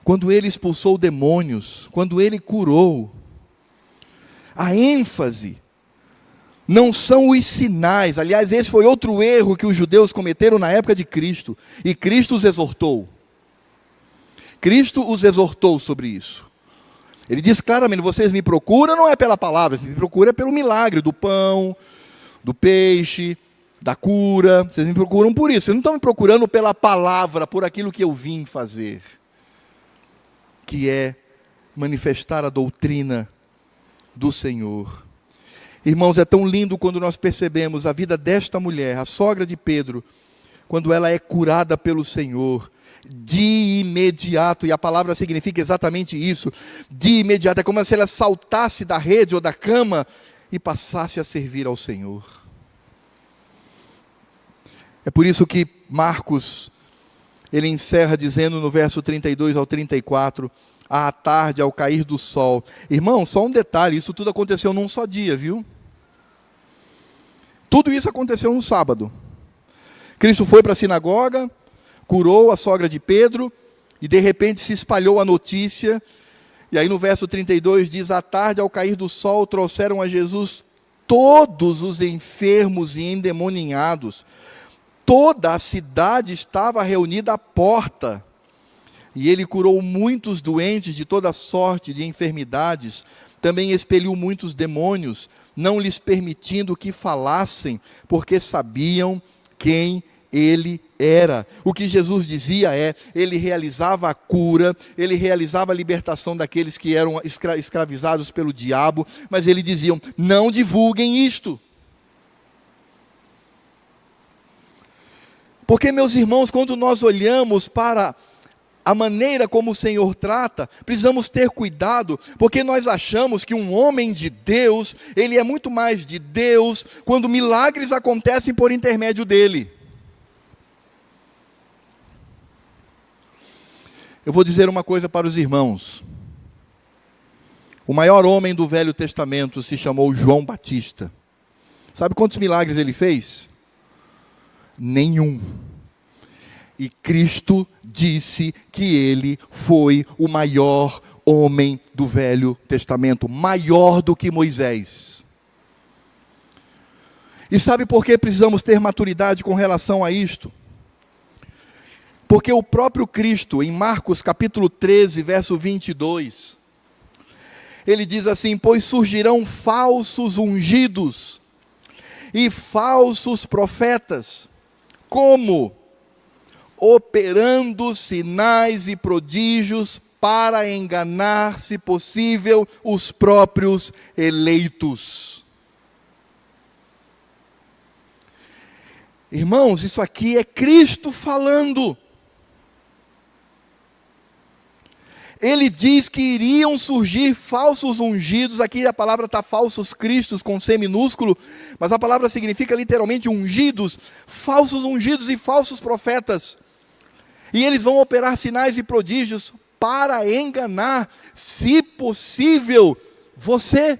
Quando ele expulsou demônios, quando ele curou, a ênfase não são os sinais. Aliás, esse foi outro erro que os judeus cometeram na época de Cristo, e Cristo os exortou. Cristo os exortou sobre isso. Ele diz claramente: vocês me procuram não é pela palavra, vocês me procuram pelo milagre do pão, do peixe, da cura. Vocês me procuram por isso, vocês não estão me procurando pela palavra, por aquilo que eu vim fazer, que é manifestar a doutrina do Senhor. Irmãos, é tão lindo quando nós percebemos a vida desta mulher, a sogra de Pedro, quando ela é curada pelo Senhor, de imediato, e a palavra significa exatamente isso, de imediato, é como se ela saltasse da rede ou da cama e passasse a servir ao Senhor. É por isso que Marcos, ele encerra dizendo no verso 32 ao 34, à tarde, ao cair do sol. Irmão, só um detalhe, isso tudo aconteceu num só dia, viu? Tudo isso aconteceu no sábado. Cristo foi para a sinagoga, curou a sogra de Pedro, e de repente se espalhou a notícia, e aí no verso 32 diz: à tarde, ao cair do sol, trouxeram a Jesus todos os enfermos e endemoninhados. Toda a cidade estava reunida à porta, e ele curou muitos doentes de toda sorte de enfermidades, também expeliu muitos demônios, não lhes permitindo que falassem, porque sabiam quem ele era. O que Jesus dizia ele realizava a cura, ele realizava a libertação daqueles que eram escravizados pelo diabo, mas ele dizia: não divulguem isto. Porque, meus irmãos, quando nós olhamos para a maneira como o Senhor trata, precisamos ter cuidado, porque nós achamos que um homem de Deus, ele é muito mais de Deus, quando milagres acontecem por intermédio dele. Eu vou dizer uma coisa para os irmãos. O maior homem do Velho Testamento se chamou João Batista. Sabe quantos milagres ele fez? Nenhum. E Cristo disse que ele foi o maior homem do Velho Testamento, maior do que Moisés. E sabe por que precisamos ter maturidade com relação a isto? Porque o próprio Cristo, em Marcos capítulo 13, verso 22, ele diz assim: pois surgirão falsos ungidos e falsos profetas, como operando sinais e prodígios para enganar, se possível, os próprios eleitos. Irmãos, isso aqui é Cristo falando. Ele diz que iriam surgir falsos ungidos. Aqui a palavra está falsos cristos com C minúsculo, mas a palavra significa literalmente ungidos, falsos ungidos e falsos profetas. E eles vão operar sinais e prodígios para enganar, se possível, você.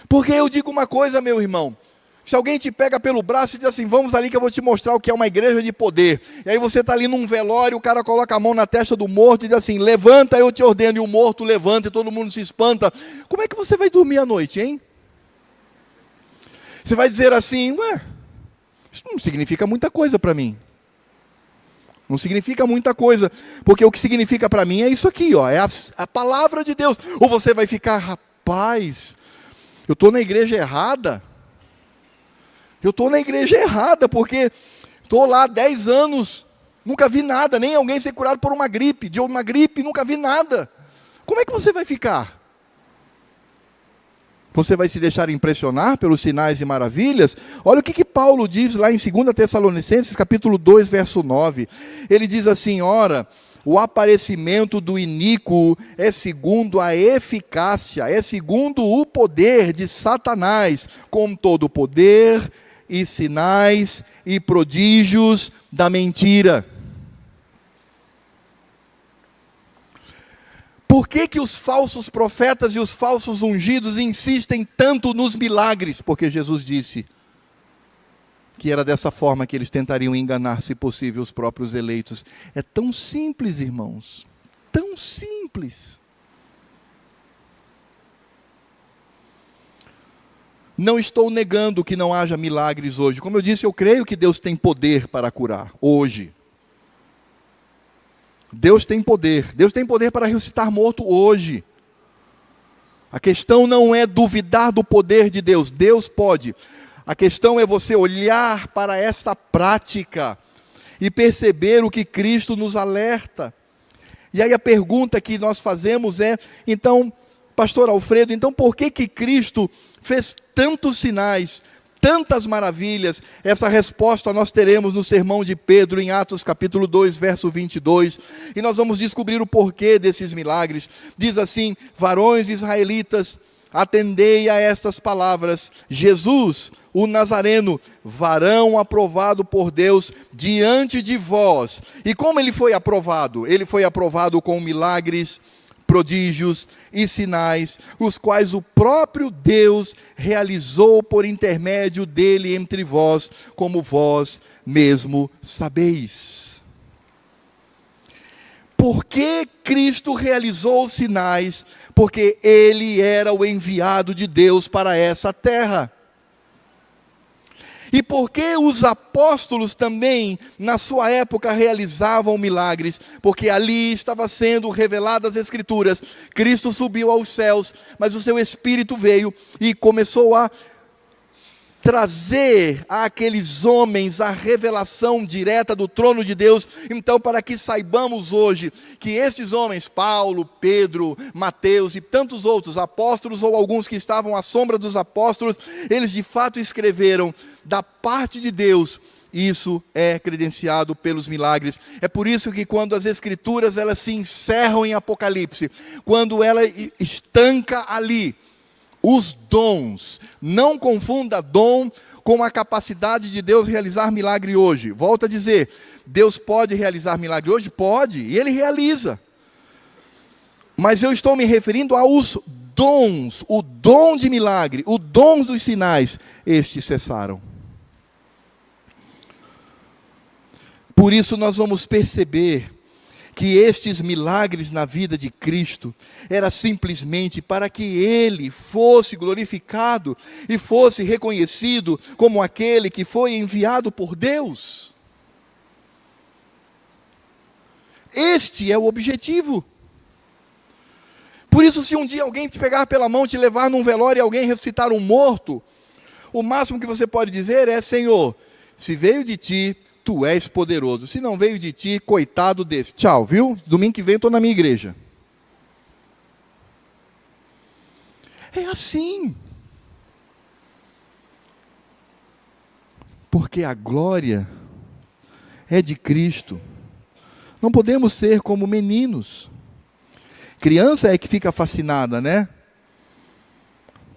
Porque eu digo uma coisa, meu irmão, se alguém te pega pelo braço e diz assim, vamos ali que eu vou te mostrar o que é uma igreja de poder. E aí você está ali num velório, o cara coloca a mão na testa do morto e diz assim, levanta, eu te ordeno. E o morto levanta e todo mundo se espanta. Como é que você vai dormir à noite, hein? Você vai dizer assim, ué, isso não significa muita coisa para mim. Não significa muita coisa, porque o que significa para mim é isso aqui, ó, é a palavra de Deus. Ou você vai ficar, rapaz, eu estou na igreja errada. Eu estou na igreja errada, porque estou lá há 10 anos, nunca vi nada, nem alguém ser curado por uma gripe, nunca vi nada. Como é que você vai ficar? Você vai se deixar impressionar pelos sinais e maravilhas? Olha o que Paulo diz lá em 2 Tessalonicenses, capítulo 2, verso 9. Ele diz assim, ora, o aparecimento do iníquo é segundo a eficácia, é segundo o poder de Satanás, com todo o poder e sinais e prodígios da mentira. Por que os falsos profetas e os falsos ungidos insistem tanto nos milagres? Porque Jesus disse que era dessa forma que eles tentariam enganar, se possível, os próprios eleitos. É tão simples, irmãos, tão simples. Não estou negando que não haja milagres hoje. Como eu disse, eu creio que Deus tem poder para curar, hoje. Deus tem poder para ressuscitar morto hoje. A questão não é duvidar do poder de Deus, Deus pode. A questão é você olhar para esta prática e perceber o que Cristo nos alerta. E aí a pergunta que nós fazemos é, então, pastor Alfredo, então por que Cristo fez tantos sinais, tantas maravilhas? Essa resposta nós teremos no sermão de Pedro, em Atos capítulo 2, verso 22, e nós vamos descobrir o porquê desses milagres. Diz assim, varões israelitas, atendei a estas palavras, Jesus, o Nazareno, varão aprovado por Deus diante de vós. E como ele foi aprovado? Ele foi aprovado com milagres, prodígios e sinais, os quais o próprio Deus realizou por intermédio dele entre vós, como vós mesmo sabeis. Por que Cristo realizou sinais? Porque ele era o enviado de Deus para essa terra. E por que os apóstolos também, na sua época, realizavam milagres? Porque ali estava sendo reveladas as Escrituras. Cristo subiu aos céus, mas o seu Espírito veio e começou a trazer àqueles homens a revelação direta do trono de Deus. Então, para que saibamos hoje que esses homens, Paulo, Pedro, Mateus e tantos outros apóstolos, ou alguns que estavam à sombra dos apóstolos, eles de fato escreveram da parte de Deus. Isso é credenciado pelos milagres. É por isso que quando as Escrituras elas se encerram em Apocalipse, quando ela estanca ali, os dons, não confunda dom com a capacidade de Deus realizar milagre hoje. Volto a dizer, Deus pode realizar milagre hoje? Pode, e Ele realiza. Mas eu estou me referindo aos dons, o dom de milagre, o dom dos sinais, estes cessaram. Por isso nós vamos perceber que estes milagres na vida de Cristo era simplesmente para que Ele fosse glorificado e fosse reconhecido como aquele que foi enviado por Deus. Este é o objetivo. Por isso, se um dia alguém te pegar pela mão, te levar num velório e alguém ressuscitar um morto, o máximo que você pode dizer é, Senhor, se veio de Ti, Tu és poderoso. Se não veio de Ti, coitado desse. Tchau, viu? Domingo que vem eu estou na minha igreja. É assim. Porque a glória é de Cristo. Não podemos ser como meninos. Criança é que fica fascinada, né?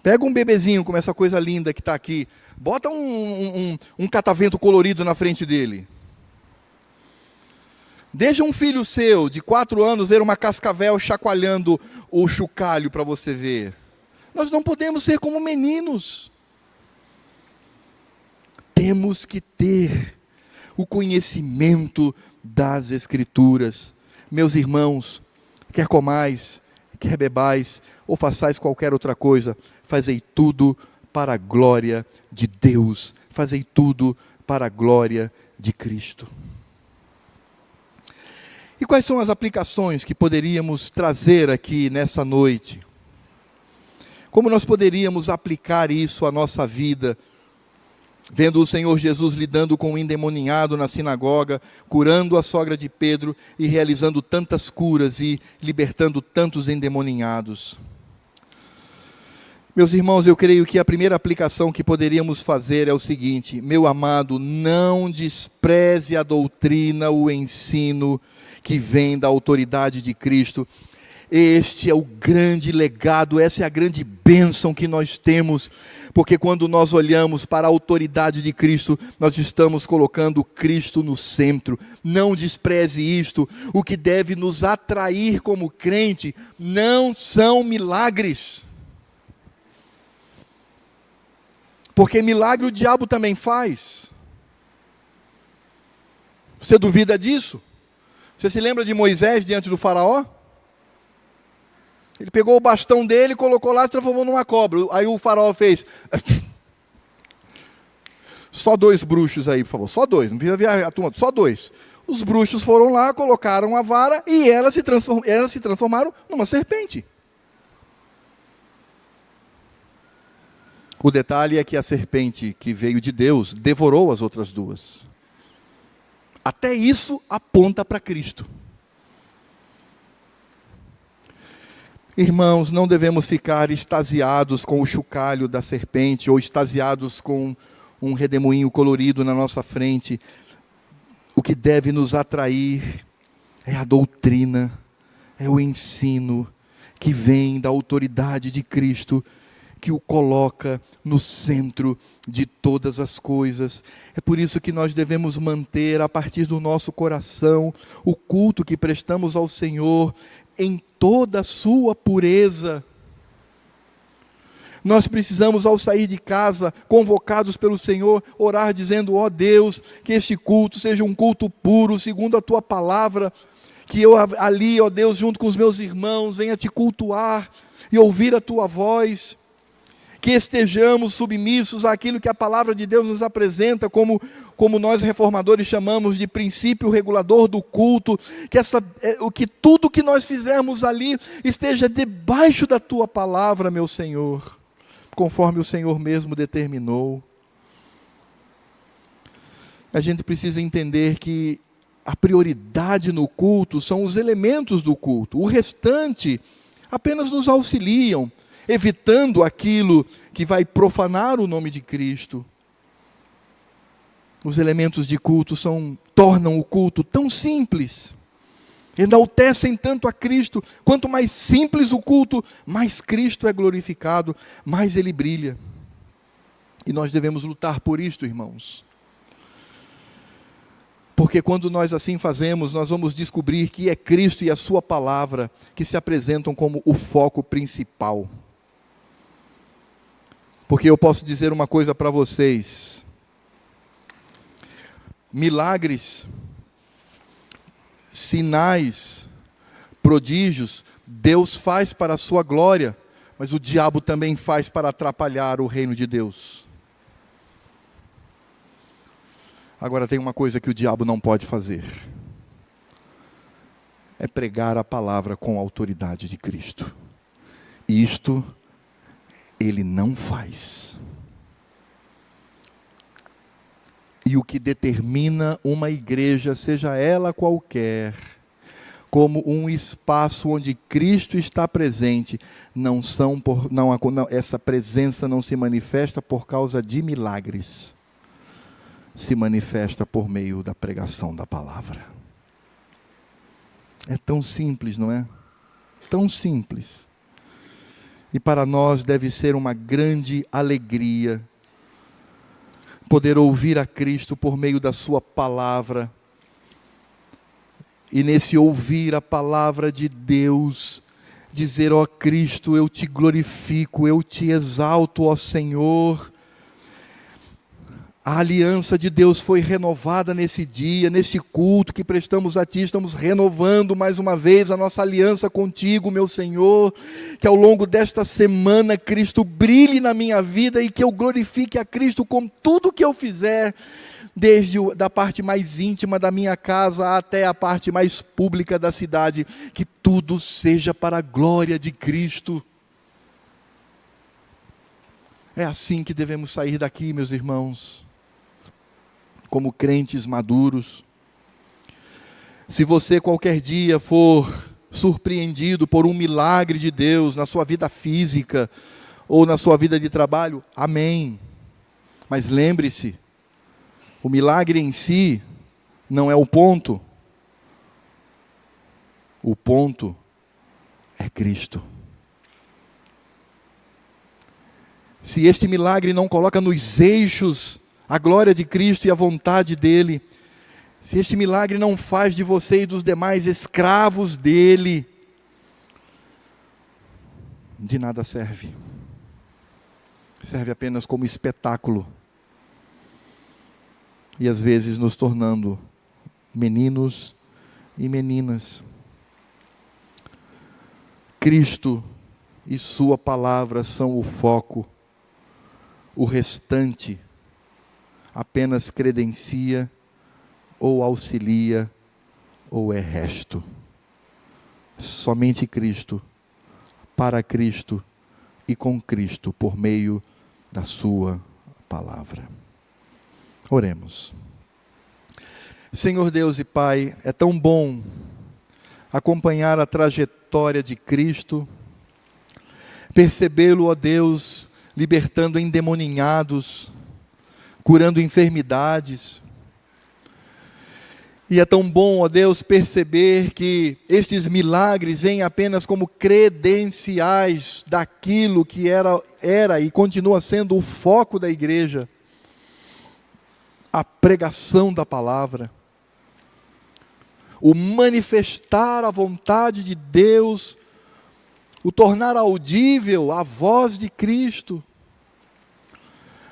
Pega um bebezinho como essa coisa linda que está aqui. Bota um catavento colorido na frente dele. Deixa um filho seu de 4 anos ver uma cascavel chacoalhando o chocalho para você ver. Nós não podemos ser como meninos. Temos que ter o conhecimento das Escrituras. Meus irmãos, quer comais, quer bebais, ou façais qualquer outra coisa, fazei tudo para a glória de Deus. Fazei tudo para a glória de Cristo. E quais são as aplicações que poderíamos trazer aqui nessa noite? Como nós poderíamos aplicar isso à nossa vida, vendo o Senhor Jesus lidando com um endemoniado na sinagoga, curando a sogra de Pedro e realizando tantas curas e libertando tantos endemoniados? Meus irmãos, eu creio que a primeira aplicação que poderíamos fazer é o seguinte: meu amado, não despreze a doutrina, o ensino que vem da autoridade de Cristo. Este é o grande legado, essa é a grande bênção que nós temos, porque quando nós olhamos para a autoridade de Cristo, nós estamos colocando Cristo no centro. Não despreze isto. O que deve nos atrair como crente não são milagres, porque milagre o diabo também faz. Você duvida disso? Você se lembra de Moisés diante do faraó? Ele pegou o bastão dele, colocou lá e transformou numa cobra. Aí o faraó fez: só 2 bruxos aí, por favor. Só 2, não precisa ver a turma, só 2. Os bruxos foram lá, colocaram a vara e elas se transformaram numa serpente. O detalhe é que a serpente que veio de Deus devorou as outras 2. Até isso aponta para Cristo. Irmãos, não devemos ficar extasiados com o chocalho da serpente ou extasiados com um redemoinho colorido na nossa frente. O que deve nos atrair é a doutrina, é o ensino que vem da autoridade de Cristo, que o coloca no centro de todas as coisas. É por isso que nós devemos manter a partir do nosso coração o culto que prestamos ao Senhor em toda a sua pureza. Nós precisamos, ao sair de casa, convocados pelo Senhor, orar dizendo: ó Deus, que este culto seja um culto puro, segundo a Tua palavra, que eu ali, ó Deus, junto com os meus irmãos, venha Te cultuar e ouvir a Tua voz, que estejamos submissos àquilo que a palavra de Deus nos apresenta, como nós reformadores chamamos de princípio regulador do culto, que tudo que nós fizermos ali esteja debaixo da Tua palavra, meu Senhor, conforme o Senhor mesmo determinou. A gente precisa entender que a prioridade no culto são os elementos do culto, o restante apenas nos auxiliam, evitando aquilo que vai profanar o nome de Cristo. Os elementos de culto tornam o culto tão simples, enaltecem tanto a Cristo. Quanto mais simples o culto, mais Cristo é glorificado, mais Ele brilha. E nós devemos lutar por isto, irmãos. Porque quando nós assim fazemos, nós vamos descobrir que é Cristo e a Sua palavra que se apresentam como o foco principal. Porque eu posso dizer uma coisa para vocês: milagres, sinais, prodígios, Deus faz para a sua glória, mas o diabo também faz para atrapalhar o reino de Deus. Agora tem uma coisa que o diabo não pode fazer: é pregar a palavra com a autoridade de Cristo. Isto ele não faz. E o que determina uma igreja, seja ela qualquer, como um espaço onde Cristo está presente, essa presença não se manifesta por causa de milagres, se manifesta por meio da pregação da palavra. É tão simples, não é? Tão simples. E para nós deve ser uma grande alegria poder ouvir a Cristo por meio da Sua palavra. E nesse ouvir a palavra de Deus, dizer: ó Cristo, eu te glorifico, eu te exalto, ó Senhor. A aliança de Deus foi renovada nesse dia, nesse culto que prestamos a Ti. Estamos renovando mais uma vez a nossa aliança contigo, meu Senhor. Que ao longo desta semana Cristo brilhe na minha vida e que eu glorifique a Cristo com tudo que eu fizer, desde da parte mais íntima da minha casa até a parte mais pública da cidade. Que tudo seja para a glória de Cristo. É assim que devemos sair daqui, meus irmãos, como crentes maduros. Se você qualquer dia for surpreendido por um milagre de Deus na sua vida física ou na sua vida de trabalho, amém. Mas lembre-se, o milagre em si não é o ponto. O ponto é Cristo. Se este milagre não coloca nos eixos a glória de Cristo e a vontade dEle, se este milagre não faz de você e dos demais escravos dEle, de nada serve. Serve apenas como espetáculo. E às vezes nos tornando meninos e meninas. Cristo e sua palavra são o foco. O restante apenas credencia, ou auxilia, ou é resto. Somente Cristo, para Cristo e com Cristo, por meio da sua palavra. Oremos. Senhor Deus e Pai, é tão bom acompanhar a trajetória de Cristo, percebê-lo, ó Deus, libertando endemoninhados, curando enfermidades. E é tão bom, ó Deus, perceber que estes milagres vêm apenas como credenciais daquilo que era e continua sendo o foco da igreja, a pregação da palavra, o manifestar a vontade de Deus, o tornar audível a voz de Cristo.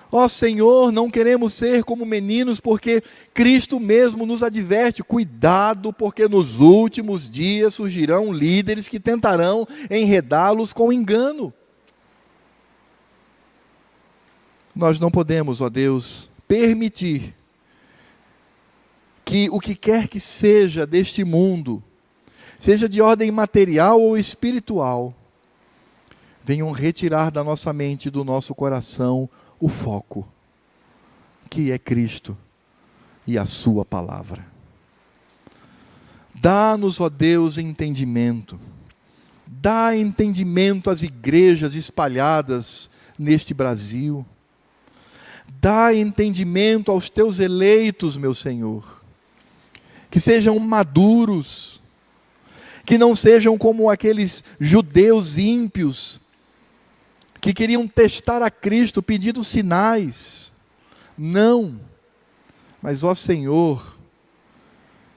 Ó Senhor, não queremos ser como meninos, porque Cristo mesmo nos adverte: cuidado, porque nos últimos dias surgirão líderes que tentarão enredá-los com engano. Nós não podemos, ó Deus, permitir que o que quer que seja deste mundo, seja de ordem material ou espiritual, venham retirar da nossa mente e do nosso coração o foco, que é Cristo e a sua palavra. Dá-nos, ó Deus, entendimento. Dá entendimento às igrejas espalhadas neste Brasil. Dá entendimento aos teus eleitos, meu Senhor. Que sejam maduros, que não sejam como aqueles judeus ímpios, que queriam testar a Cristo pedindo sinais. Não, mas ó Senhor,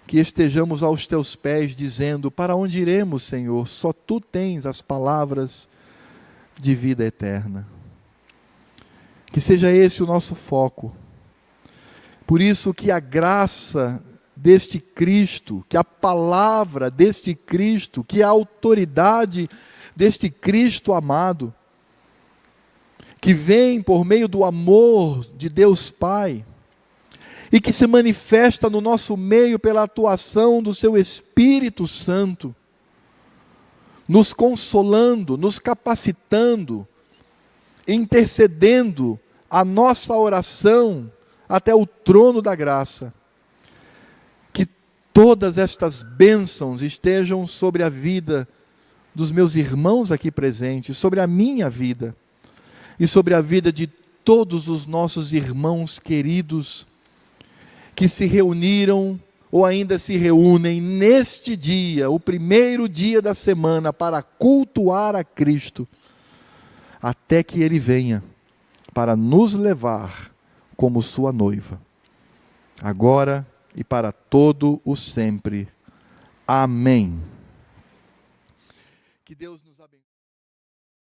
que estejamos aos teus pés dizendo: para onde iremos, Senhor? Só tu tens as palavras de vida eterna. Que seja esse o nosso foco. Por isso que a graça deste Cristo, que a palavra deste Cristo, que a autoridade deste Cristo amado, que vem por meio do amor de Deus Pai, e que se manifesta no nosso meio pela atuação do seu Espírito Santo, nos consolando, nos capacitando, intercedendo a nossa oração até o trono da graça. Que todas estas bênçãos estejam sobre a vida dos meus irmãos aqui presentes, sobre a minha vida, e sobre a vida de todos os nossos irmãos queridos, que se reuniram ou ainda se reúnem neste dia, o primeiro dia da semana, para cultuar a Cristo, até que Ele venha para nos levar como sua noiva, agora e para todo o sempre. Amém. Que Deus